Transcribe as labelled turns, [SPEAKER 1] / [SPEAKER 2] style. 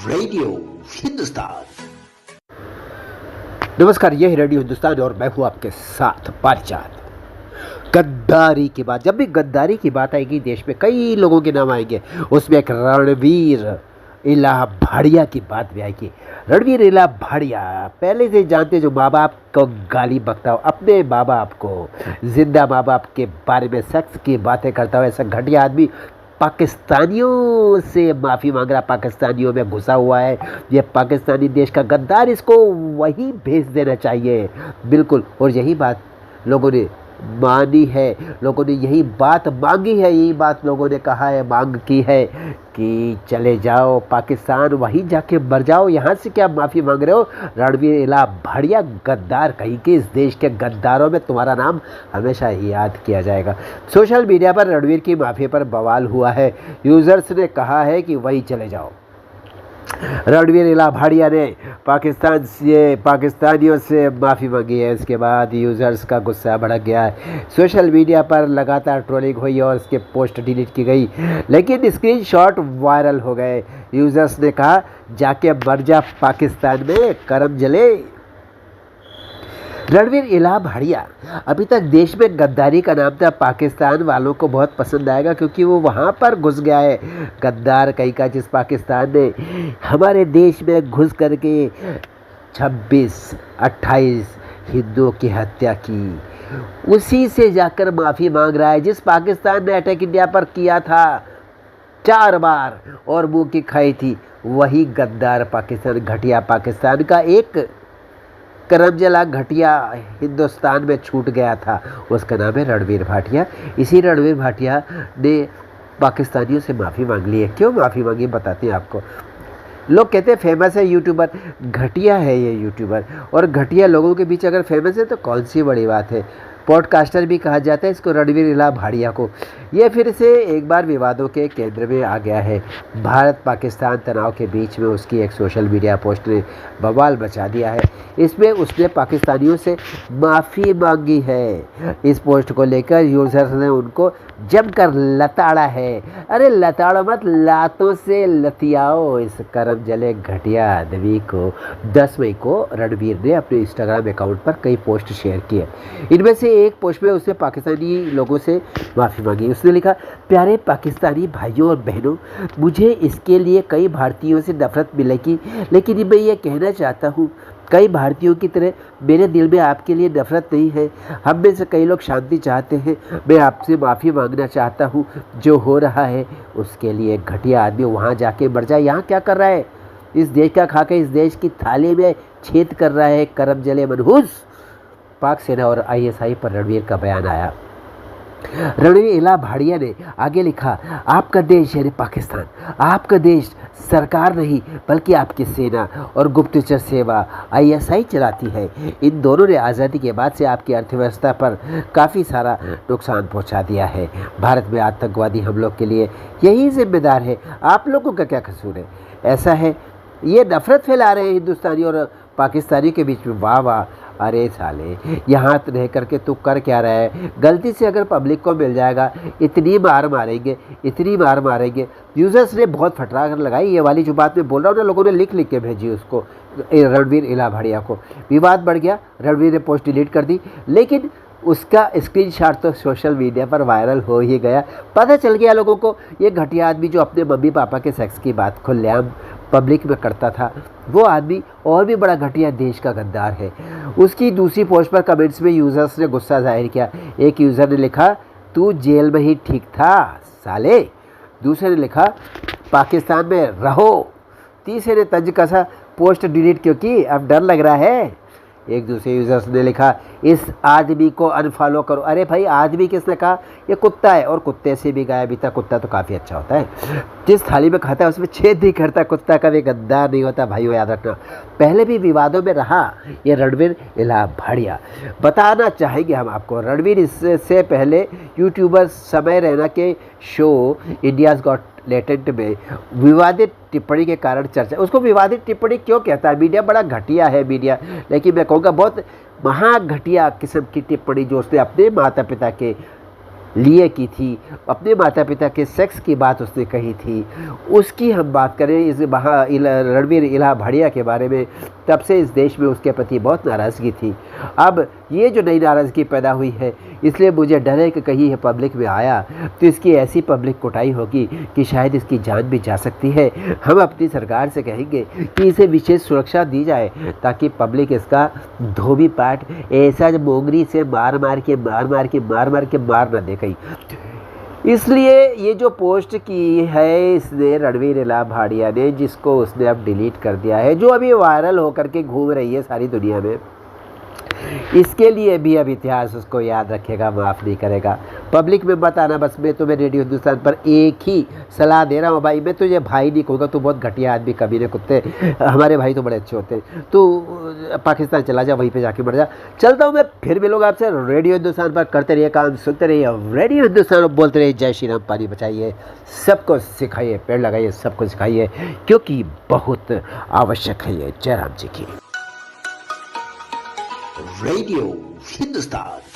[SPEAKER 1] Radio Hindustan.
[SPEAKER 2] नमस्कार, यह है रेडियो हिंदुस्तान और मैं हूं आपके साथ पारिजात। गद्दारी की बात, जब भी गद्दारी की बात आएगी देश में कई लोगों के नाम आएंगे। उसमें एक रणवीर इलाहाबादिया की बात भी आएगी। रणवीर इलाहाबादिया पहले से जानते, जो माँ बाप को गाली बकता हो, अपने माँ बाप को, जिंदा माँ बाप के बारे में सेक्स की बातें करता हो, ऐसा घटिया आदमी पाकिस्तानियों से माफ़ी मांग रहा, पाकिस्तानियों में घुसा हुआ है। ये पाकिस्तानी देश का गद्दार, इसको वही भेज देना चाहिए बिल्कुल। और यही बात लोगों ने मानी है, लोगों ने यही बात मांगी है, यही बात लोगों ने कहा है, मांग की है कि चले जाओ पाकिस्तान, वहीं जाके मर जाओ, यहाँ से क्या माफ़ी मांग रहे हो। रणवीर इलाहाबादिया गद्दार कहीं के, इस देश के गद्दारों में तुम्हारा नाम हमेशा याद किया जाएगा। सोशल मीडिया पर रणवीर की माफ़ी पर बवाल हुआ है। यूज़र्स ने कहा है कि वहीं चले जाओ। रणवीर इलाहाबादिया ने पाकिस्तानियों से माफ़ी मांगी है। इसके बाद यूज़र्स का गुस्सा भड़क गया है। सोशल मीडिया पर लगातार ट्रोलिंग हुई और उसके पोस्ट डिलीट की गई, लेकिन स्क्रीनशॉट वायरल हो गए। यूज़र्स ने कहा, जाके मर जा पाकिस्तान में, करम जले। रणवीर इलाहाबादिया अभी तक देश में गद्दारी का नाम था। पाकिस्तान वालों को बहुत पसंद आएगा क्योंकि वो वहाँ पर घुस गया है। गद्दार कहीं का, जिस पाकिस्तान ने हमारे देश में घुस करके 26-28 हिंदुओं की हत्या की, उसी से जाकर माफ़ी मांग रहा है। जिस पाकिस्तान ने अटैक इंडिया पर किया था 4 बार और मुँह की खाई थी, वही गद्दार पाकिस्तान, घटिया पाकिस्तान का एक करमजला घटिया हिंदुस्तान में छूट गया था। उसका नाम है रणवीर भाटिया। इसी रणवीर भाटिया ने पाकिस्तानियों से माफ़ी मांग ली है। क्यों माफ़ी मांगी बताते हैं आपको। लोग कहते हैं फेमस है यूट्यूबर, घटिया है ये यूट्यूबर, और घटिया लोगों के बीच अगर फेमस है तो कौन सी बड़ी बात है। पॉडकास्टर भी कहा जाता है इसको, रणवीर इलाहाबादिया को। ये फिर से एक बार विवादों के केंद्र में आ गया है। भारत पाकिस्तान तनाव के बीच में उसकी एक सोशल मीडिया पोस्ट ने बवाल मचा दिया है। इसमें उसने पाकिस्तानियों से माफ़ी मांगी है। इस पोस्ट को लेकर यूजर्स ने उनको जमकर लताड़ा है। अरे लताड़ो मत, लातों से लतियाओ इस करम जले घटिया आदमी को। 10 मई को रणवीर ने अपने इंस्टाग्राम अकाउंट पर कई पोस्ट शेयर किए। इनमें से एक पोस्ट में उसने पाकिस्तानी लोगों से माफ़ी मांगी। उसने लिखा, प्यारे पाकिस्तानी भाइयों और बहनों, मुझे इसके लिए कई भारतीयों से नफरत मिलेगी, लेकिन मैं ये कहना चाहता हूँ, कई भारतीयों की तरह मेरे दिल में आपके लिए नफरत नहीं है। हम में से कई लोग शांति चाहते हैं। मैं आपसे माफ़ी मांगना चाहता हूँ। जो हो रहा है उसके लिए घटिया आदमी वहाँ जाके मर जाए। यहाँ क्या कर रहा है? इस देश का खा के इस देश की थाली में छेद कर रहा है, करम जले मनहूस। पाक सेना और ISI पर रणवीर का बयान आया। रणवीर इलाहाबादिया ने आगे लिखा, आपका देश यानी पाकिस्तान, आपका देश सरकार नहीं बल्कि आपकी सेना और गुप्तचर सेवा ISI चलाती है। इन दोनों ने आज़ादी के बाद से आपकी अर्थव्यवस्था पर काफ़ी सारा नुकसान पहुंचा दिया है। भारत में आतंकवादी हमलों के लिए यही जिम्मेदार है। आप लोगों का क्या कसूर है? ऐसा है, ये नफरत फैला रहे हैं हिंदुस्तानी और पाकिस्तानी के बीच में। वाह वाह, अरे साले, यहाँ रह करके तू कर क्या रहा है? गलती से अगर पब्लिक को मिल जाएगा, इतनी मार मारेंगे, इतनी मार मारेंगे। यूज़र्स ने बहुत फटकार लगाई। ये वाली जो बात मैं बोल रहा हूँ ना, लोगों ने लिख लिख के भेजी उसको, रणवीर इलाहाबादिया को। विवाद बढ़ गया, रणवीर ने पोस्ट डिलीट कर दी, लेकिन उसका स्क्रीनशॉट तो सोशल मीडिया पर वायरल हो ही गया। पता चल गया लोगों को, ये घटिया आदमी जो अपने मम्मी पापा के सेक्स की बात खुलेआम पब्लिक में करता था, वो आदमी और भी बड़ा घटिया देश का गद्दार है। उसकी दूसरी पोस्ट पर कमेंट्स में यूज़र्स ने गुस्सा जाहिर किया। एक यूज़र ने लिखा, तू जेल में ही ठीक था साले। दूसरे ने लिखा, पाकिस्तान में रहो। तीसरे ने तंज कसा, पोस्ट डिलीट क्योंकि अब डर लग रहा है। एक दूसरे यूज़र्स ने लिखा, इस आदमी को अनफॉलो करो। अरे भाई, आदमी किसने कहा? ये कुत्ता है, और कुत्ते से भी गायब बीता। कुत्ता तो काफ़ी अच्छा होता है, जिस थाली में खाता है उसमें छेद नहीं करता। कुत्ता कभी गद्दार नहीं होता भाइयों, याद रखना। पहले भी विवादों में रहा ये रणवीर इलाहाबादिया। बताना चाहेंगे हम आपको, रणवीर इससे पहले यूट्यूबर समय रैना के शो इंडियाज़ गॉट लेटेंट में विवादित टिप्पणी के कारण चर्चा। उसको विवादित टिप्पणी क्यों कहता है? मीडिया बड़ा घटिया है मीडिया, लेकिन मैं कहूँगा बहुत महाघटिया किस्म की टिप्पणी जो उसने अपने माता पिता के लिए की थी, अपने माता पिता के सेक्स की बात उसने कही थी, उसकी हम बात करें इस रणवीर इला भाटिया के बारे में, तब से इस देश में उसके प्रति बहुत नाराज़गी थी। अब ये जो नई नाराज़गी पैदा हुई है, इसलिए मुझे डर है कि कहीं ये पब्लिक में आया तो इसकी ऐसी पब्लिक कुटाई होगी कि शायद इसकी जान भी जा सकती है। हम अपनी सरकार से कहेंगे कि इसे विशेष सुरक्षा दी जाए ताकि पब्लिक इसका धोबी पाठ ऐसा मोंगरी से मार मार ना दे कहीं। इसलिए ये जो पोस्ट की है इसने रणवीर इला भाटिया ने, जिसको उसने अब डिलीट कर दिया है, जो अभी वायरल होकर के घूम रही है सारी दुनिया में, इसके लिए भी अब इतिहास उसको याद रखेगा, माफ़ नहीं करेगा। पब्लिक में मत आना बस। मैं तुम्हें रेडियो हिंदुस्तान पर एक ही सलाह दे रहा हूँ भाई, मैं तुझे भाई नहीं कहूँगा, तू बहुत घटिया आदमी, कमीने कुत्ते, हमारे भाई तो बड़े अच्छे होते हैं। तू पाकिस्तान चला जा, वहीं पे जाके मर जा। चलता हूँ मैं, फिर मिलूँगा आपसे रेडियो हिंदुस्तान पर। करते रहिए काम, सुनते रहिए रेडियो हिंदुस्तान, बोलते रहिए जय श्री राम, पानी बचाइए, सबको सिखाइए, पेड़ लगाइए, सबको सिखाइए, क्योंकि बहुत आवश्यक है ये। जय राम जी की।
[SPEAKER 1] Radio Hindustan.